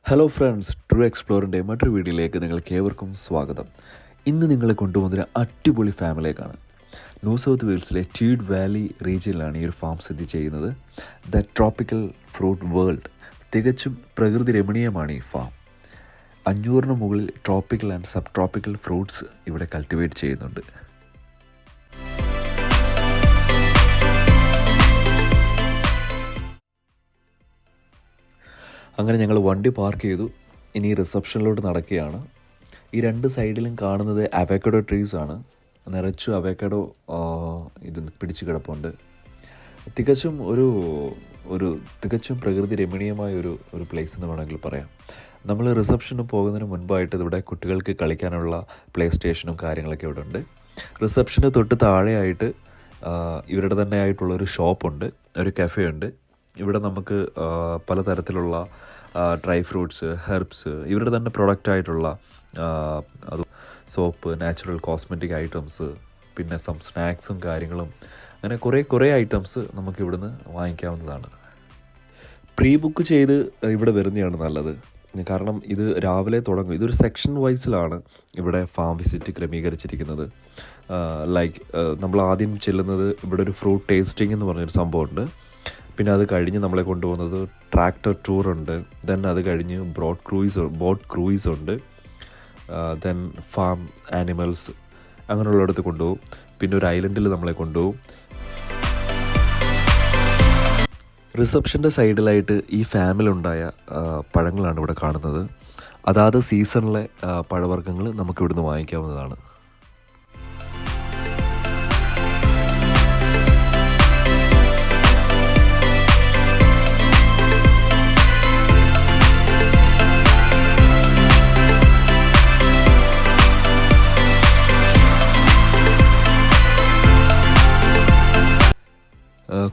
Hello friends, true എക്സ്പ്ലോറിൻ്റെ മറ്റൊരു വീഡിയോയിലേക്ക് നിങ്ങൾക്ക് ഏവർക്കും സ്വാഗതം. ഇന്ന് നിങ്ങളെ കൊണ്ടുപോകുന്നൊരു അടിപൊളി ഫാമിലേക്കാണ്. ന്യൂ സൗത്ത് വെയിൽസിലെ ട്യൂഡ് വാലി റീജിയനിലാണ് ഈ ഒരു ഫാം സ്ഥിതി ചെയ്യുന്നത്. The tropical fruit world. തികച്ചും പ്രകൃതി രമണീയമാണ് ഈ ഫാം. 500-ന് മുകളിൽ tropical and sub tropical fruits ഇവിടെ കൾട്ടിവേറ്റ് ചെയ്യുന്നുണ്ട്. അങ്ങനെ ഞങ്ങൾ വണ്ടി പാർക്ക് ചെയ്തു. ഇനി റിസപ്ഷനിലോട്ട് നടക്കുകയാണ്. ഈ രണ്ട് സൈഡിലും കാണുന്നത് അവക്കാഡോ ട്രീസ് ആണ്. നിറച്ചു അവക്കാഡോ ഇത് പിടിച്ച് കിടപ്പുണ്ട്. തികച്ചും തികച്ചും പ്രകൃതി രമണീയമായ ഒരു പ്ലേസ് എന്ന് വേണമെങ്കിൽ പറയാം. നമ്മൾ റിസപ്ഷന് പോകുന്നതിന് മുൻപായിട്ട് ഇവിടെ കുട്ടികൾക്ക് കളിക്കാനുള്ള പ്ലേ സ്റ്റേഷനും കാര്യങ്ങളൊക്കെ ഇവിടെ ഉണ്ട്. റിസപ്ഷന് തൊട്ട് താഴെയായിട്ട് ഇവരുടെ തന്നെ ആയിട്ടുള്ളൊരു ഷോപ്പുണ്ട്, ഒരു കഫേ ഉണ്ട്. ഇവിടെ നമുക്ക് പലതരത്തിലുള്ള ഡ്രൈ ഫ്രൂട്ട്സ്, ഹെർബ്സ്, ഇവരുടെ തന്നെ പ്രൊഡക്റ്റായിട്ടുള്ള അത് സോപ്പ്, നാച്ചുറൽ കോസ്മെറ്റിക് ഐറ്റംസ്, പിന്നെ സ്നാക്സും കാര്യങ്ങളും, അങ്ങനെ കുറേ ഐറ്റംസ് നമുക്ക് ഇവിടുന്ന് വാങ്ങിക്കാവുന്നതാണ്. പ്രീ ബുക്ക് ചെയ്ത് ഇവിടെ വരുന്നതാണ് നല്ലത്. കാരണം ഇത് രാവിലെ തുടങ്ങും. ഇതൊരു സെക്ഷൻ വൈസിലാണ് ഇവിടെ ഫാം വിസിറ്റ് ക്രമീകരിച്ചിരിക്കുന്നത്. ലൈക്ക് നമ്മൾ ആദ്യം ചെല്ലുന്നത് ഇവിടെ ഒരു ഫ്രൂട്ട് ടേസ്റ്റിംഗ് എന്ന് പറഞ്ഞൊരു സംഭവമുണ്ട്. പിന്നെ അത് കഴിഞ്ഞ് നമ്മളെ കൊണ്ടുപോകുന്നത് ട്രാക്ടർ ടൂറുണ്ട്. ദെൻ അത് കഴിഞ്ഞ് ബോട്ട് ക്രൂയിസ് ഉണ്ട്. ദെൻ ഫാം ആനിമൽസ് അങ്ങനെയുള്ളിടത്ത് കൊണ്ടുപോകും. പിന്നെ ഒരു ഐലൻഡിൽ നമ്മളെ കൊണ്ടുപോകും. റിസപ്ഷൻ്റെ സൈഡിലായിട്ട് ഈ ഫാമിലുണ്ടായ പഴങ്ങളാണ് ഇവിടെ കാണുന്നത്. അതാത് സീസണിലെ പഴവർഗ്ഗങ്ങൾ നമുക്കിവിടുന്ന് വാങ്ങിക്കാവുന്നതാണ്.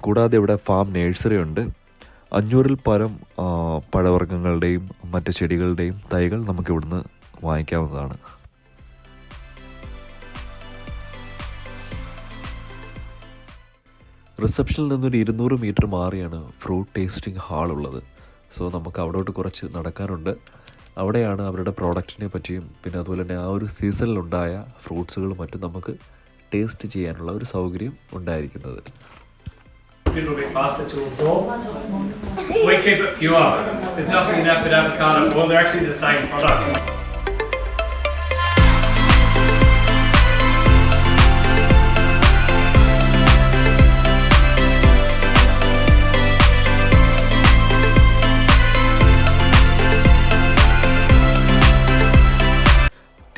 കൂടാതെ ഇവിടെ ഫാം നേഴ്സറി ഉണ്ട്. 500-ൽ പരം പഴവർഗ്ഗങ്ങളുടെയും മറ്റ് ചെടികളുടെയും തൈകൾ നമുക്കിവിടുന്ന് വാങ്ങിക്കാവുന്നതാണ്. റിസപ്ഷനിൽ നിന്നൊരു 200 മീറ്റർ മാറിയാണ് ഫ്രൂട്ട് ടേസ്റ്റിംഗ് ഹാളുള്ളത്. സോ നമുക്ക് അവിടോട്ട് കുറച്ച് നടക്കാനുണ്ട്. അവിടെയാണ് അവരുടെ പ്രോഡക്റ്റിനെ പറ്റിയും പിന്നെ അതുപോലെ തന്നെ ആ ഒരു സീസണിലുണ്ടായ ഫ്രൂട്ട്സുകളും മറ്റും നമുക്ക് ടേസ്റ്റ് ചെയ്യാനുള്ള ഒരു സൗകര്യം ഉണ്ടായിരിക്കുന്നത്. A little bit faster to absorb. We keep it pure. There's nothing in that but avocado. Well, they're actually the same product.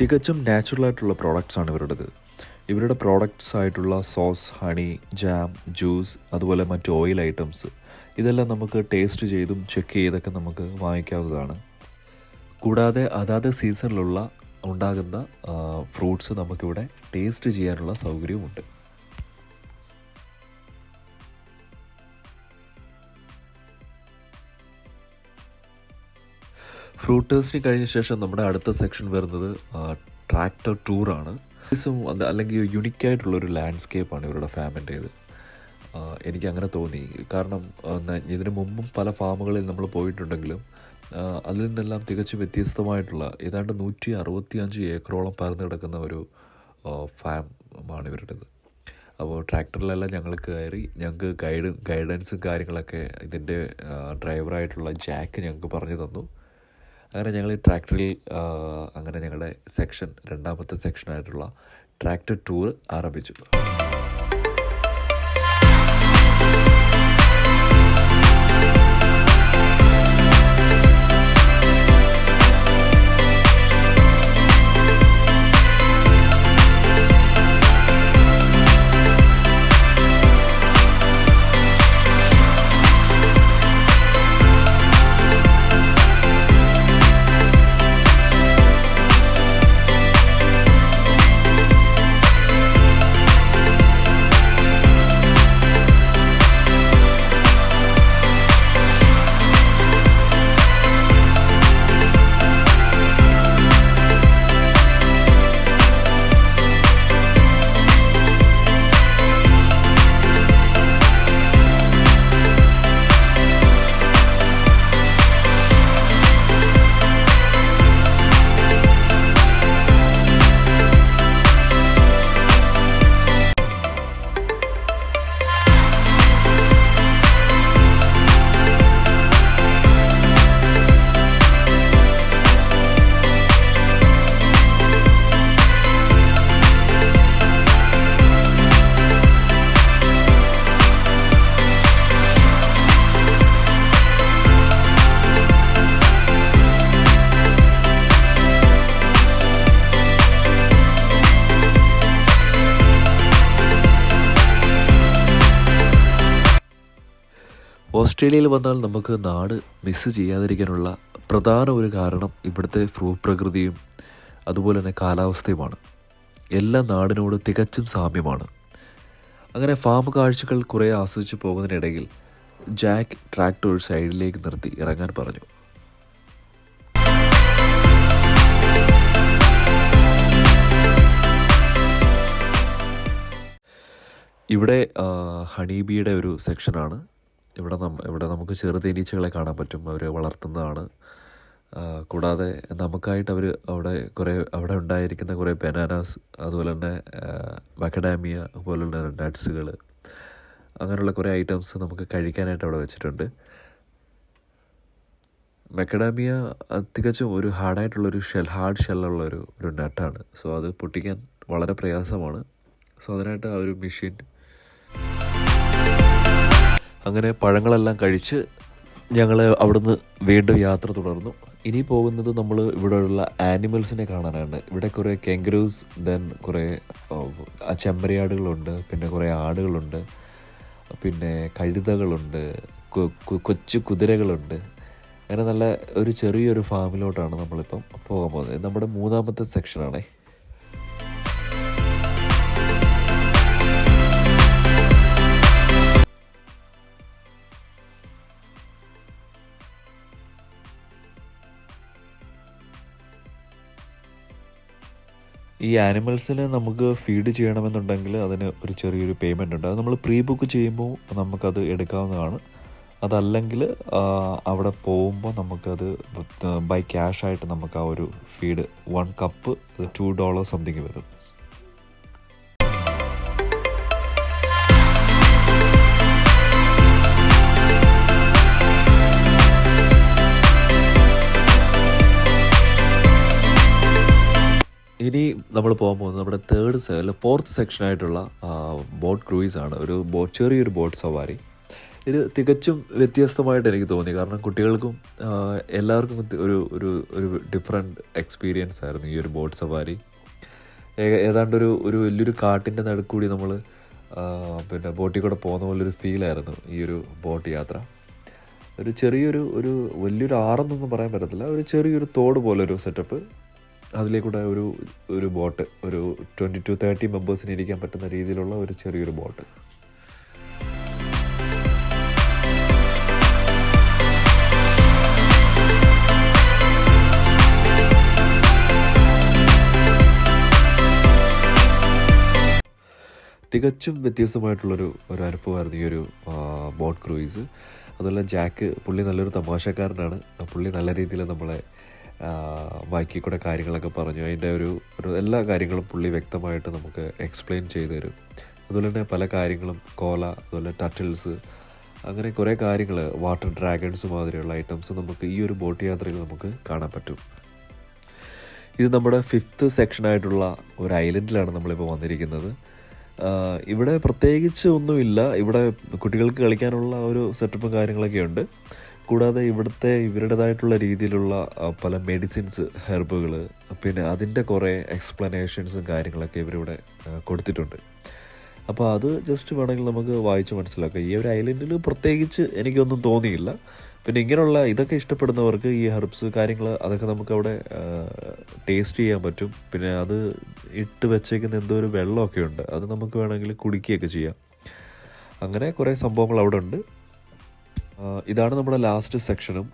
തികച്ചും നാച്ചുറലായിട്ടുള്ള പ്രോഡക്റ്റ്സാണ് ഇവരുടേത്. ഇവരുടെ പ്രോഡക്റ്റ്സ് ആയിട്ടുള്ള സോസ്, ഹണി, ജാം, ജ്യൂസ്, അതുപോലെ മറ്റ് ഓയിൽ ഐറ്റംസ്, ഇതെല്ലാം നമുക്ക് ടേസ്റ്റ് ചെയ്തും ചെക്ക് ചെയ്തൊക്കെ നമുക്ക് വാങ്ങിക്കാവുന്നതാണ്. കൂടാതെ അതാത് സീസണിലുള്ള ഉണ്ടാകുന്ന ഫ്രൂട്ട്സ് നമുക്കിവിടെ ടേസ്റ്റ് ചെയ്യാനുള്ള സൗകര്യവുമുണ്ട്. ഫ്രൂട്ട് ടേസ്റ്റിംഗ് കഴിഞ്ഞ ശേഷം നമ്മുടെ അടുത്ത സെക്ഷൻ വരുന്നത് ട്രാക്ടർ ടൂറാണ്. അല്ലെങ്കിൽ യുണിക്കായിട്ടുള്ളൊരു ലാൻഡ്സ്കേപ്പാണ് ഇവരുടെ ഫാമിൻ്റേത്. എനിക്കങ്ങനെ തോന്നി. കാരണം ഇതിനു മുമ്പും പല ഫാമുകളിൽ നമ്മൾ പോയിട്ടുണ്ടെങ്കിലും അതിൽ നിന്നെല്ലാം തികച്ചും വ്യത്യസ്തമായിട്ടുള്ള ഏതാണ്ട് 165 ഏക്കറോളം പരന്നു കിടക്കുന്ന ഒരു ഫാമാണ് ഇവരുടേത്. അപ്പോൾ ട്രാക്ടറിലെല്ലാം ഞങ്ങൾ കയറി. ഞങ്ങൾക്ക് ഗൈഡൻസും കാര്യങ്ങളൊക്കെ ഇതിൻ്റെ ഡ്രൈവറായിട്ടുള്ള ജാക്ക് ഞങ്ങൾക്ക് പറഞ്ഞു തന്നു. അങ്ങനെ ഞങ്ങൾ ഈ ട്രാക്ടറിൽ അങ്ങനെ ഞങ്ങളുടെ രണ്ടാമത്തെ സെക്ഷനായിട്ടുള്ള ട്രാക്ടർ ടൂർ ആരംഭിച്ചു. ഓസ്ട്രേലിയയിൽ വന്നാൽ നമുക്ക് നാട് മിസ്സ് ചെയ്യാതിരിക്കാനുള്ള പ്രധാന ഒരു കാരണം ഇവിടുത്തെ ഭൂപ്രകൃതിയും അതുപോലെ തന്നെ കാലാവസ്ഥയുമാണ്. എല്ലാ നാടിനോട് തികച്ചും സാമ്യമാണ്. അങ്ങനെ ഫാം കാഴ്ചകൾ കുറേ ആസ്വദിച്ച് പോകുന്നതിനിടയിൽ ജാക്ക് ട്രാക്ടർ ഒരു സൈഡിലേക്ക് നിർത്തി ഇറങ്ങാൻ പറഞ്ഞു. ഇവിടെ ഹണീബിയുടെ ഒരു സെക്ഷനാണ്. ഇവിടെ നമുക്ക് ചെറുതേനീച്ചകളെ കാണാൻ പറ്റും, അവർ വളർത്തുന്നതാണ്. കൂടാതെ നമുക്കായിട്ട് അവർ അവിടെ ഉണ്ടായിരിക്കുന്ന കുറേ ബനാനാസ്, അതുപോലെ തന്നെ മക്കഡാമിയ പോലുള്ള നട്ട്സുകൾ, അങ്ങനെയുള്ള കുറേ ഐറ്റംസ് നമുക്ക് കഴിക്കാനായിട്ട് അവിടെ വെച്ചിട്ടുണ്ട്. മക്കഡാമിയ തികച്ചും ഒരു ഹാർഡ് ഷെല്ലുള്ള ഒരു നട്ടാണ്. സോ അത് പൊട്ടിക്കാൻ വളരെ പ്രയാസമാണ്. സോ അതിനായിട്ട് ആ ഒരു മെഷീൻ. അങ്ങനെ പഴങ്ങളെല്ലാം കഴിച്ച് ഞങ്ങൾ അവിടുന്ന് വീണ്ടും യാത്ര തുടർന്നു. ഇനി പോകുന്നത് നമ്മൾ ഇവിടെയുള്ള ആനിമൽസിനെ കാണാനാണ്. ഇവിടെ കുറേ കെങ്കറൂസ്, ദെൻ കുറേ ചെമ്മരിയാടുകളുണ്ട്, പിന്നെ കുറേ ആടുകളുണ്ട്, പിന്നെ കഴുതകളുണ്ട്, കൊച്ചു കുതിരകളുണ്ട്. അങ്ങനെ നല്ല ഒരു ചെറിയൊരു ഫാമിലോട്ടാണ് നമ്മളിപ്പം പോകാൻ പോകുന്നത്. നമ്മുടെ 3ാമത്തെ സെക്ഷനാണേ. ഈ ആനിമൽസിന് നമുക്ക് ഫീഡ് ചെയ്യണമെന്നുണ്ടെങ്കിൽ അതിന് ഒരു ചെറിയൊരു പേയ്മെൻ്റ് ഉണ്ട്. അത് നമ്മൾ പ്രീ ബുക്ക് ചെയ്യുമ്പോൾ നമുക്കത് എടുക്കാവുന്നതാണ്. അതല്ലെങ്കിൽ അവിടെ പോകുമ്പോൾ നമുക്കത് ബൈ ക്യാഷായിട്ട് നമുക്ക് ആ ഒരു ഫീഡ് 1 കപ്പ് $2 സംതിങ് വരും. ഇനി നമ്മൾ പോകാൻ പോകുന്നത് നമ്മുടെ 4th സെക്ഷനായിട്ടുള്ള ബോട്ട് ക്രൂയിസാണ്. ചെറിയൊരു ബോട്ട് സവാരി. ഇത് തികച്ചും വ്യത്യസ്തമായിട്ട് എനിക്ക് തോന്നി. കാരണം കുട്ടികൾക്കും എല്ലാവർക്കും ഒരു ഡിഫറെൻറ്റ് എക്സ്പീരിയൻസ് ആയിരുന്നു ഈ ഒരു ബോട്ട് സവാരി. ഏതാണ്ട് ഒരു വലിയൊരു കാട്ടിൻ്റെ നടുക്കൂടി നമ്മൾ പിന്നെ ബോട്ടിൽ കൂടെ പോകുന്ന പോലൊരു ഫീലായിരുന്നു ഈ ഒരു ബോട്ട് യാത്ര. ഒരു വലിയൊരു ആറെന്നൊന്നും പറയാൻ പറ്റത്തില്ല, ഒരു ചെറിയൊരു തോട് പോലൊരു സെറ്റപ്പ്. അതിലേക്കൂടെ ഒരു ബോട്ട്, ഒരു 20 to 30 മെമ്പേഴ്സിന് ഇരിക്കാൻ പറ്റുന്ന രീതിയിലുള്ള ഒരു ചെറിയൊരു ബോട്ട്. തികച്ചും വ്യത്യസ്തമായിട്ടുള്ളൊരു അനുഭവമായിരുന്നു ഈ ഒരു ബോട്ട് ക്രൂയിസ്. അതുപോലെ ജാക്ക്, പുള്ളി നല്ലൊരു തമാശക്കാരനാണ്. പുള്ളി നല്ല രീതിയിൽ നമ്മളെ ബാക്കി കൂടെ കാര്യങ്ങളൊക്കെ പറഞ്ഞു. അതിൻ്റെ ഒരു എല്ലാ കാര്യങ്ങളും പുള്ളി വ്യക്തമായിട്ട് നമുക്ക് എക്സ്പ്ലെയിൻ ചെയ്തു തരും. അതുപോലെ തന്നെ പല കാര്യങ്ങളും അതുപോലെ ടട്ടിൽസ്, അങ്ങനെ കുറേ കാര്യങ്ങൾ, വാട്ടർ ഡ്രാഗൺസ് മാതിരിയുള്ള ഐറ്റംസ് നമുക്ക് ഈ ഒരു ബോട്ട് യാത്രയിൽ നമുക്ക് കാണാൻ പറ്റും. ഇത് നമ്മുടെ 5th സെക്ഷനായിട്ടുള്ള ഒരു ഐലൻഡിലാണ് നമ്മളിപ്പോൾ വന്നിരിക്കുന്നത്. ഇവിടെ പ്രത്യേകിച്ച് ഒന്നുമില്ല. ഇവിടെ കുട്ടികൾക്ക് കളിക്കാനുള്ള ഒരു സെറ്റപ്പും കാര്യങ്ങളൊക്കെ ഉണ്ട്. കൂടാതെ ഇവരുടേതായിട്ടുള്ള രീതിയിലുള്ള പല മെഡിസിൻസ്, ഹെർബുകൾ, പിന്നെ അതിൻ്റെ കുറേ എക്സ്പ്ലനേഷൻസും കാര്യങ്ങളൊക്കെ ഇവരിവിടെ കൊടുത്തിട്ടുണ്ട്. അപ്പോൾ അത് ജസ്റ്റ് വേണമെങ്കിൽ നമുക്ക് വായിച്ച് മനസ്സിലാക്കാം. ഈ ഒരു ഐലൻഡിൽ പ്രത്യേകിച്ച് എനിക്കൊന്നും തോന്നിയില്ല. പിന്നെ ഇങ്ങനെയുള്ള ഇതൊക്കെ ഇഷ്ടപ്പെടുന്നവർക്ക് ഈ ഹെർബ്സ് കാര്യങ്ങൾ അതൊക്കെ നമുക്കവിടെ ടേസ്റ്റ് ചെയ്യാൻ പറ്റും. പിന്നെ അത് ഇട്ട് വെച്ചേക്കുന്ന എന്തോ ഒരു വെള്ളമൊക്കെ ഉണ്ട്, അത് നമുക്ക് വേണമെങ്കിൽ കുടിക്കുകയൊക്കെ ചെയ്യാം. അങ്ങനെ കുറേ സംഭവങ്ങൾ അവിടെ ഉണ്ട്. ഇതാണ് നമ്മുടെ ലാസ്റ്റ് സെക്ഷനും.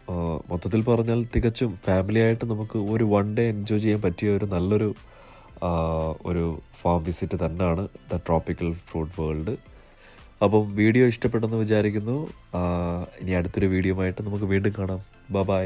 മൊത്തത്തിൽ പറഞ്ഞാൽ തികച്ചും ഫാമിലിയായിട്ട് നമുക്ക് ഒരു 1 day എൻജോയ് ചെയ്യാൻ പറ്റിയ ഒരു നല്ലൊരു ഒരു ഫാം വിസിറ്റ് തന്നെയാണ് ദ ട്രോപ്പിക്കൽ ഫ്രൂട്ട് വേൾഡ്. അപ്പം വീഡിയോ ഇഷ്ടപ്പെട്ടെന്ന് വിചാരിക്കുന്നു. ഇനി അടുത്തൊരു വീഡിയോ ആയിട്ട് നമുക്ക് വീണ്ടും കാണാം. ബൈ.